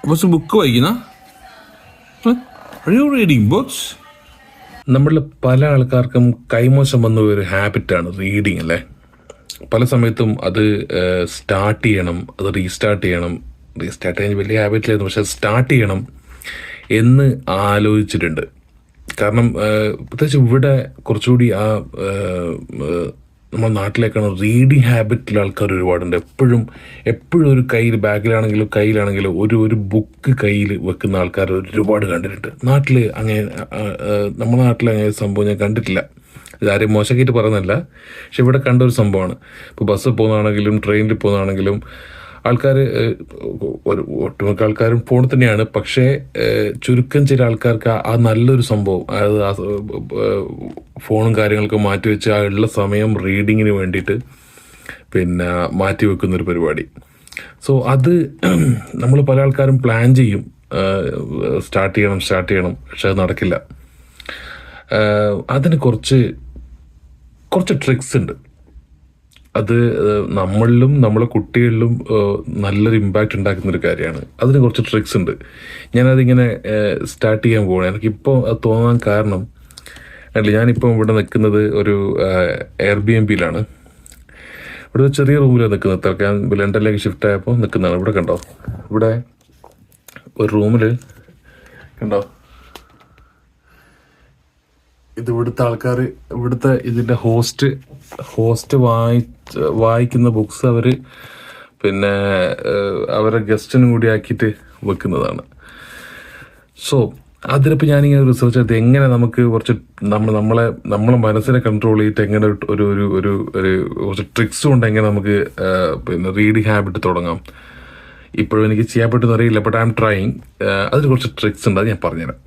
കുറച്ച് ബുക്ക് വായിക്കുന്ന reading books. നമ്മളിൽ പല ആൾക്കാർക്കും കൈമോശം വന്ന ഒരു ഹാബിറ്റാണ് റീഡിങ് അല്ലേ. പല സമയത്തും അത് സ്റ്റാർട്ട് ചെയ്യണം, അത് റീസ്റ്റാർട്ട് ചെയ്യണം. റീസ്റ്റാർട്ട് ചെയ്യാൻ വലിയ ഹാബിറ്റിലായിരുന്നു, പക്ഷെ സ്റ്റാർട്ട് ചെയ്യണം എന്ന് ആലോചിച്ചിട്ടുണ്ട്. കാരണം പ്രത്യേകിച്ച് ഇവിടെ കുറച്ചുകൂടി നമ്മുടെ നാട്ടിലേക്കാണ് റീഡിങ് ഹാബിറ്റിലുള്ള ആൾക്കാർ ഒരുപാടുണ്ട്. എപ്പോഴും ഒരു കയ്യിലാണെങ്കിലും ഒരു ബുക്ക് കയ്യിൽ വെക്കുന്ന ആൾക്കാർ ഒരുപാട് കണ്ടിട്ടുണ്ട് നാട്ടിൽ. നമ്മുടെ നാട്ടിൽ അങ്ങനെ സംഭവം ഞാൻ കണ്ടിട്ടില്ല. ഇതാരെയും മോശമായിട്ട് പറയുന്നതല്ല, പക്ഷെ ഇവിടെ കണ്ട ഒരു സംഭവമാണ്. ഇപ്പോൾ ബസ്സിൽ പോകുന്നതാണെങ്കിലും ട്രെയിനിൽ പോകുന്നതാണെങ്കിലും ആൾക്കാർ ഒട്ടുമിക്ക ആൾക്കാരും ഫോണിൽ തന്നെയാണ്. പക്ഷേ ചുരുക്കം ചില ആൾക്കാർക്ക് ആ നല്ലൊരു സംഭവം, അതായത് ഫോണും കാര്യങ്ങളൊക്കെ മാറ്റിവെച്ച് ആ ഉള്ള സമയം റീഡിങ്ങിന് വേണ്ടിയിട്ട് പിന്നെ മാറ്റി വെക്കുന്നൊരു പരിപാടി. സോ അത് നമ്മൾ പല ആൾക്കാരും പ്ലാൻ ചെയ്യും, സ്റ്റാർട്ട് ചെയ്യണം, പക്ഷെ അത് നടക്കില്ല. അതിന് കുറച്ച് ട്രിക്സ് ഉണ്ട്. അത് നമ്മളിലും നമ്മളെ കുട്ടികളിലും നല്ലൊരു ഇമ്പാക്റ്റ് ഉണ്ടാക്കുന്നൊരു കാര്യമാണ്. അതിന് കുറച്ച് ട്രിക്സ് ഉണ്ട്. ഞാനതിങ്ങനെ സ്റ്റാർട്ട് ചെയ്യാൻ പോകണം. എനിക്കിപ്പോൾ അത് തോന്നാൻ കാരണം ഞാനിപ്പോൾ ഇവിടെ നിൽക്കുന്നത് ഒരു എയർബിഎൻബിയിലാണ്. ഇവിടെ ഒരു ചെറിയ റൂമിലാണ് നിൽക്കുന്നത്. തൽക്കാൻ ലണ്ടനിലേക്ക് ഷിഫ്റ്റ് ആയപ്പോൾ നിൽക്കുന്നതാണ്. ഇവിടെ കണ്ടോ, ഇവിടെ ഒരു റൂമിൽ കണ്ടോ, ഇത് ഇവിടുത്തെ ആൾക്കാർ, ഇതിൻ്റെ ഹോസ്റ്റ് വായിക്കുന്ന ബുക്സ് അവർ പിന്നെ അവരെ ഗസ്റ്റിനും കൂടി ആക്കിയിട്ട് വെക്കുന്നതാണ്. സോ അതിലിപ്പോൾ ഞാനിങ്ങനെ റിസർച്ച് ചെയ്ത് എങ്ങനെ നമുക്ക് കുറച്ച് നമ്മളെ മനസ്സിനെ കൺട്രോൾ ചെയ്തിട്ട് എങ്ങനെ ഒരു കുറച്ച് ട്രിക്സ് കൊണ്ട് എങ്ങനെ നമുക്ക് പിന്നെ റീഡിങ് ഹാബിറ്റ് തുടങ്ങാം. ഇപ്പോഴും എനിക്ക് ചെയ്യാൻ പറ്റുമെന്ന് അറിയില്ല, ബട്ട് ഐ എം ട്രൈയിങ്. അതിന് കുറച്ച് ട്രിക്സ് ഉണ്ട്, അത് ഞാൻ പറഞ്ഞുതരാം.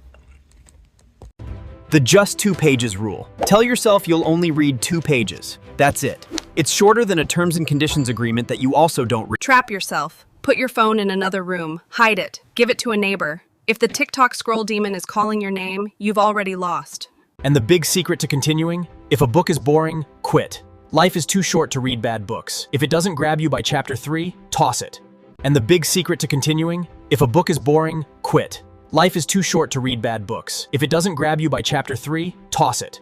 The just 2 pages rule. Tell yourself you'll only read 2 pages. That's it. It's shorter than a terms and conditions agreement that you also don't read. Trap yourself. Put your phone in another room. Hide it. Give it to a neighbor. If the TikTok scroll demon is calling your name, you've already lost. And the big secret to continuing? If a book is boring, quit. Life is too short to read bad books. If it doesn't grab you by chapter 3, toss it. And the big secret to continuing? If a book is boring, quit. Life is too short to read bad books. If it doesn't grab you by chapter 3, toss it.